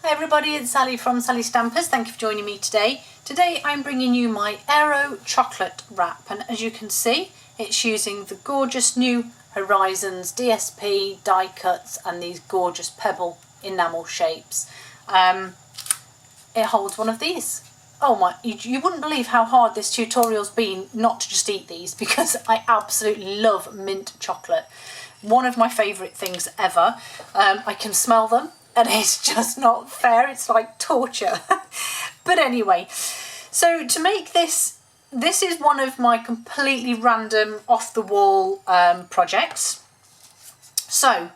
Hi everybody, it's Sally from Sallystampers. Thank you for joining me today. Today I'm bringing you my Aero chocolate wrap, and as you can see it's using the gorgeous new Horizons DSP die cuts and these gorgeous pebble enamel shapes. It holds one of these. Oh my, you wouldn't believe how hard this tutorial's been not to just eat these, because I absolutely love mint chocolate. One of my favourite things ever. I can smell them and it's just not fair, it's like torture. But anyway, so to make this is one of my completely random off the wall projects. So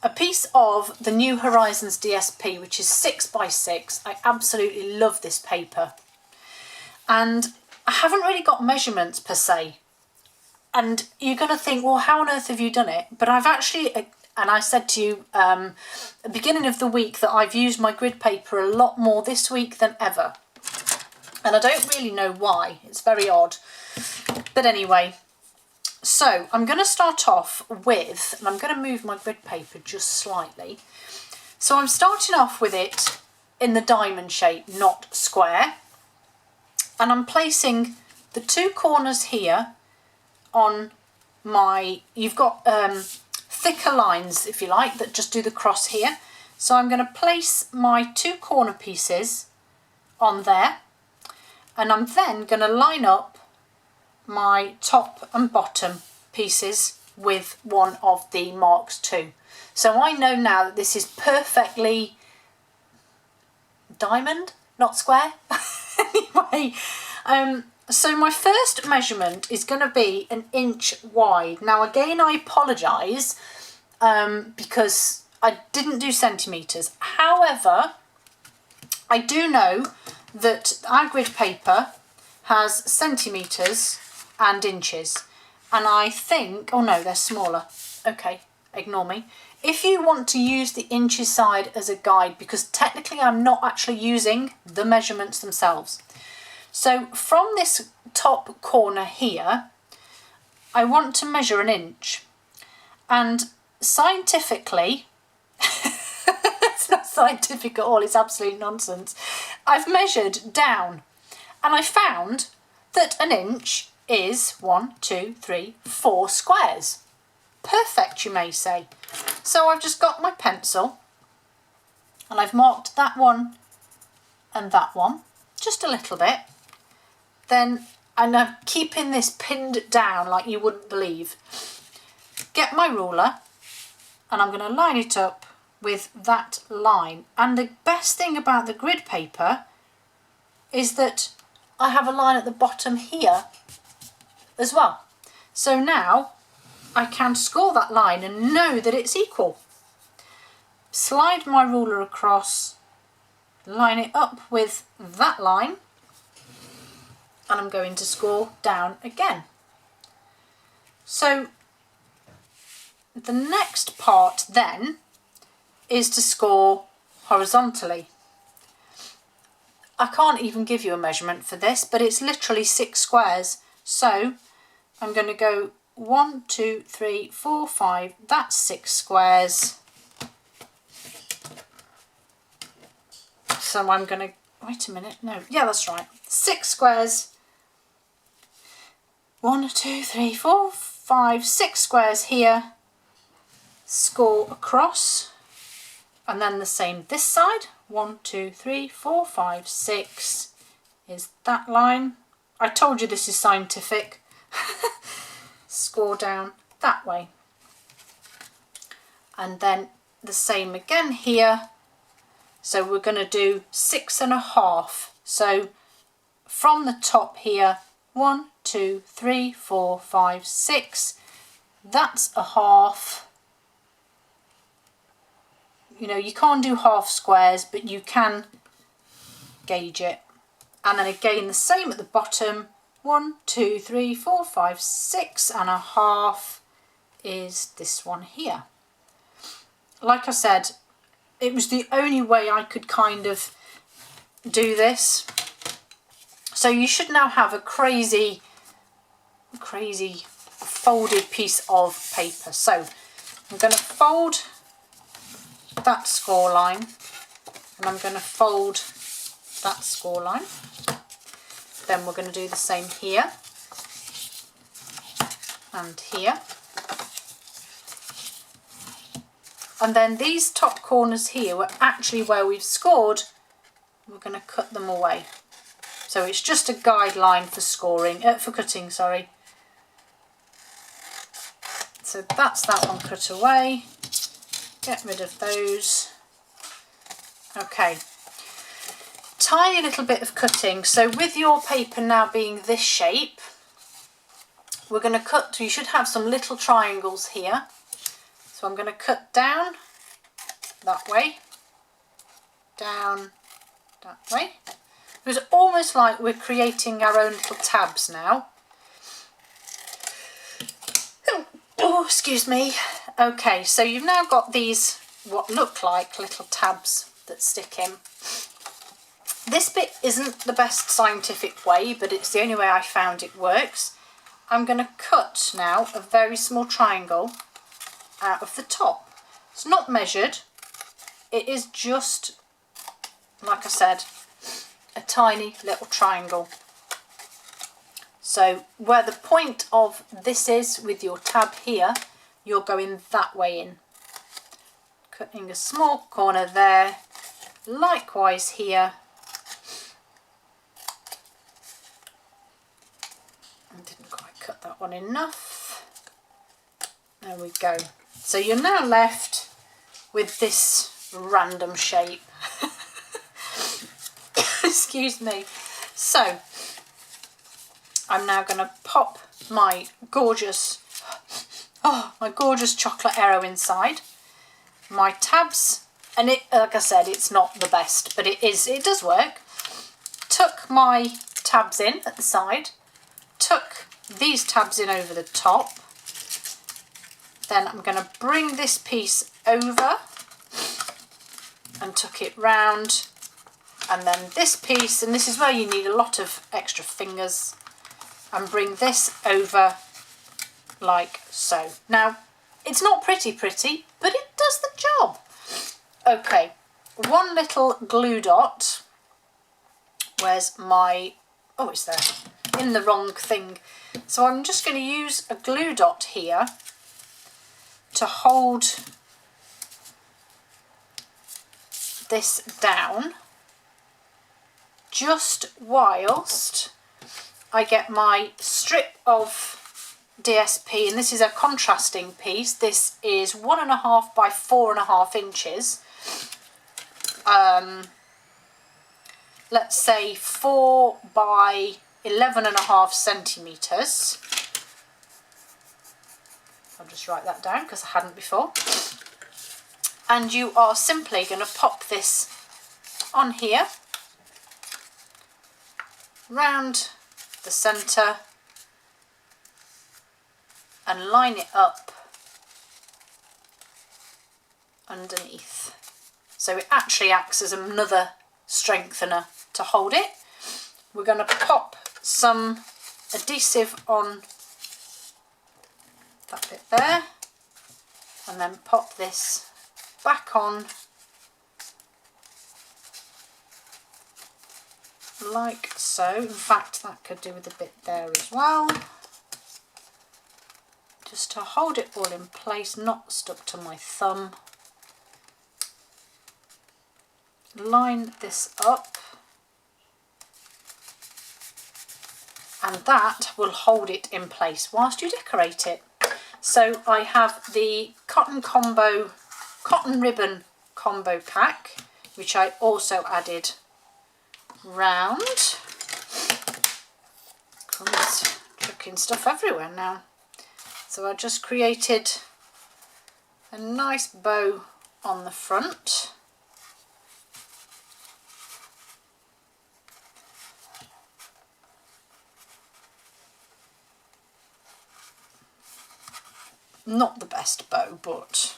a piece of the new Horizons DSP, which is 6x6. I absolutely love this paper. And I haven't really got measurements per se. And you're going to think, well, how on earth have you done it? But I've actually, and I said to you at the beginning of the week that I've used my grid paper a lot more this week than ever. And I don't really know why. It's very odd. But anyway, so I'm going to start off with, and I'm going to move my grid paper just slightly. So I'm starting off with it in the diamond shape, not square. And I'm placing the two corners here on my, you've got thicker lines, if you like, that just do the cross here. So I'm going to place my two corner pieces on there. And I'm then going to line up my top and bottom pieces with one of the marks too. So I know now that this is perfectly diamond, not square. Anyway, so my first measurement is going to be 1 inch wide. Now again, I apologise because I didn't do centimetres. However, I do know that our grid paper has centimetres and inches, and I think, oh no, they're smaller. Okay, ignore me. If you want to use the inches side as a guide, because technically I'm not actually using the measurements themselves. So from this top corner here, I want to measure 1 inch. And scientifically, it's not scientific at all, it's absolute nonsense. I've measured down and I found that 1 inch is 1, 2, 3, 4 squares. Perfect, you may say. So I've just got my pencil and I've marked that one and that one, just a little bit. Then, and I'm keeping this pinned down like you wouldn't believe. Get my ruler and I'm going to line it up with that line. And the best thing about the grid paper is that I have a line at the bottom here as well. So now I can score that line and know that it's equal. Slide my ruler across, line it up with that line, and I'm going to score down again. So the next part then is to score horizontally. I can't even give you a measurement for this, but it's literally 6 squares. So I'm going to go 1, 2, 3, 4, 5, that's 6 squares. So I'm going to, wait a minute, no, yeah, that's right, 6 squares. 1, 2, 3, 4, 5, 6 squares here, score across, and then the same this side. 1, 2, 3, 4, 5, 6 is that line. I told you this is scientific. Score down that way. And then the same again here. So we're going to do 6.5. So from the top here, 1, 2, 3, 4, 5, 6. That's a half. You know, you can't do half squares, but you can gauge it. And then again, the same at the bottom. 1, 2, 3, 4, 5, 6.5 is this one here. Like I said, it was the only way I could kind of do this. So you should now have a crazy folded piece of paper. So I'm going to fold that score line and I'm going to fold that score line. Then we're going to do the same here and here. And then these top corners here were actually where we've scored. We're going to cut them away. So it's just a guideline for scoring, for cutting, sorry. So that's that one cut away. Get rid of those. Okay. Tiny little bit of cutting. So with your paper now being this shape, we're going to cut, you should have some little triangles here. So I'm going to cut down that way, down that way. It's almost like we're creating our own little tabs now. Oh, excuse me. Okay, so you've now got these, what look like little tabs that stick in. This bit isn't the best scientific way, but it's the only way I found it works. I'm going to cut now a very small triangle out of the top. It's not measured, it is just, like I said, a tiny little triangle. So where the point of this is with your tab here, you're going that way in. Cutting a small corner there, likewise here. I didn't quite cut that one enough. There we go. So you're now left with this random shape. Excuse me. So I'm now going to pop my gorgeous chocolate Aero inside. My tabs, and it, like I said, it's not the best, but it does work. Tuck my tabs in at the side. Tuck these tabs in over the top. Then I'm going to bring this piece over and tuck it round, and then this piece, and this is where you need a lot of extra fingers, and bring this over like so. Now, it's not pretty, but it does the job. Okay, one little glue dot. Where's my, oh, it's there, in the wrong thing. So I'm just going to use a glue dot here to hold this down, just whilst I get my strip of DSP, and this is a contrasting piece. This is 1.5 by 4.5 inches. Let's say 4 by 11.5 centimetres. I'll just write that down because I hadn't before. And you are simply going to pop this on here, round the centre, and line it up underneath. So it actually acts as another strengthener to hold it. We're going to pop some adhesive on that bit there, and then pop this back on like so. In fact, that could do with a bit there as well, just to hold it all in place, not stuck to my thumb. Line this up, and that will hold it in place whilst you decorate it. So I have the cotton ribbon combo pack, which I also added round. Crumbs, chucking stuff everywhere now. So I just created a nice bow on the front. Not the best bow, but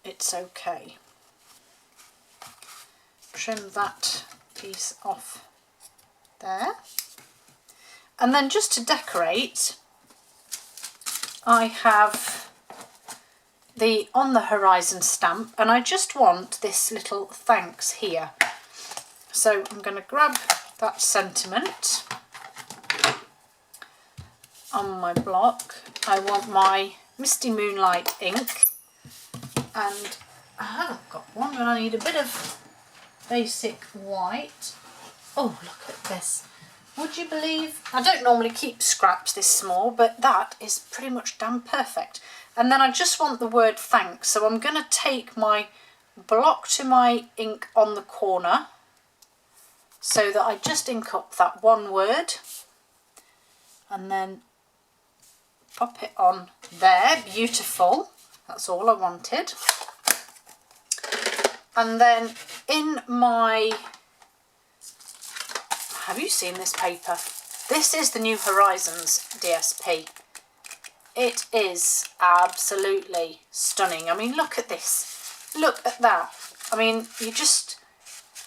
it's okay. Trim that piece off there. And then just to decorate, I have the On the Horizon stamp, and I just want this little thanks here. So I'm going to grab that sentiment on my block. I want my Misty Moonlight ink, and I haven't got one, but I need a bit of basic white. Oh, look at this. Would you believe, I don't normally keep scraps this small, but that is pretty much damn perfect. And then I just want the word thanks, so I'm going to take my block to my ink on the corner so that I just ink up that one word and then pop it on there. Beautiful. That's all I wanted. And then in my, have you seen this paper? This is the New Horizons DSP. It is absolutely stunning. I mean, look at this. Look at that. I mean, you just,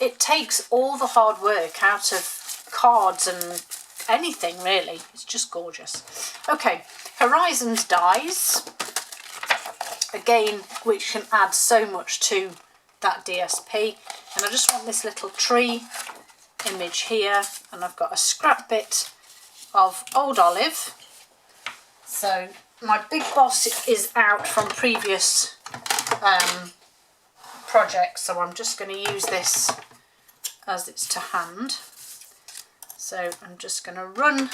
it takes all the hard work out of cards and anything, really. It's just gorgeous. Okay, Horizons dies. Again, which can add so much to that DSP. And I just want this little tree image here, and I've got a scrap bit of Old Olive. So my big boss is out from previous projects, so I'm just going to use this as it's to hand. So I'm just going to run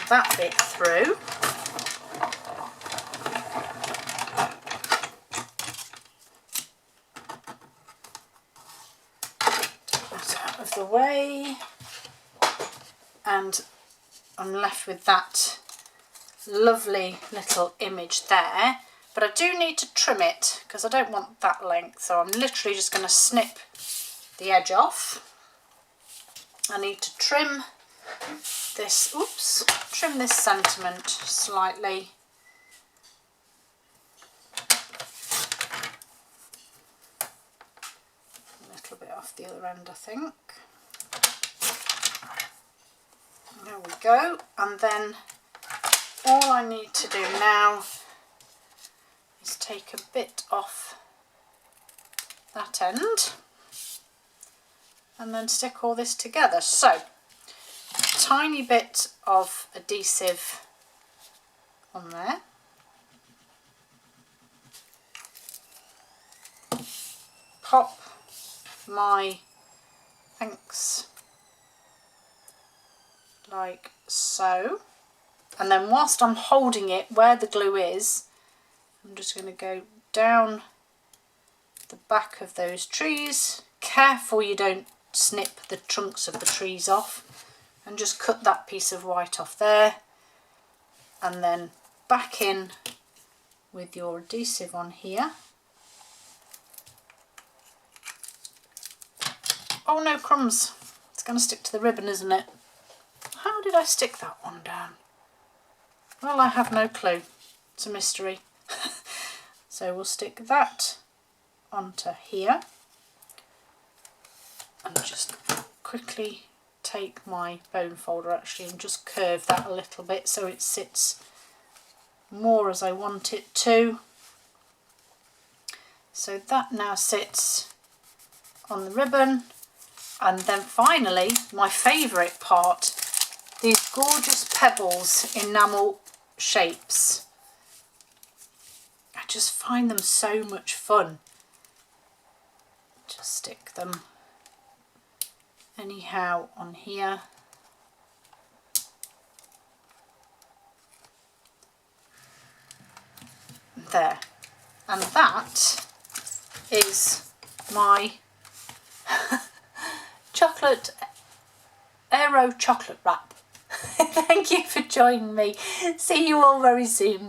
that bit through. That's out of the way, and I'm left with that lovely little image there. But I do need to trim it because I don't want that length, so I'm literally just going to snip the edge off. I need to trim this, oops, trim this sentiment slightly. A little bit off the other end, I think. There we go. And then all I need to do now is take a bit off that end and then stick all this together. So, a tiny bit of adhesive on there. Pop my thanks like so. And then whilst I'm holding it where the glue is, I'm just going to go down the back of those trees. Careful you don't snip the trunks of the trees off, and just cut that piece of white off there, and then back in with your adhesive on here. Oh no, crumbs. It's going to stick to the ribbon, isn't it? How did I stick that one down? Well, I have no clue. It's a mystery. So we'll stick that onto here, and just quickly take my bone folder actually and just curve that a little bit so it sits more as I want it to. So that now sits on the ribbon. And then finally, my favourite part, these gorgeous pebbles, enamel shapes. I just find them so much fun. Just stick them anyhow on here. There. And that is my chocolate Aero chocolate wrap. Thank you for joining me. See you all very soon.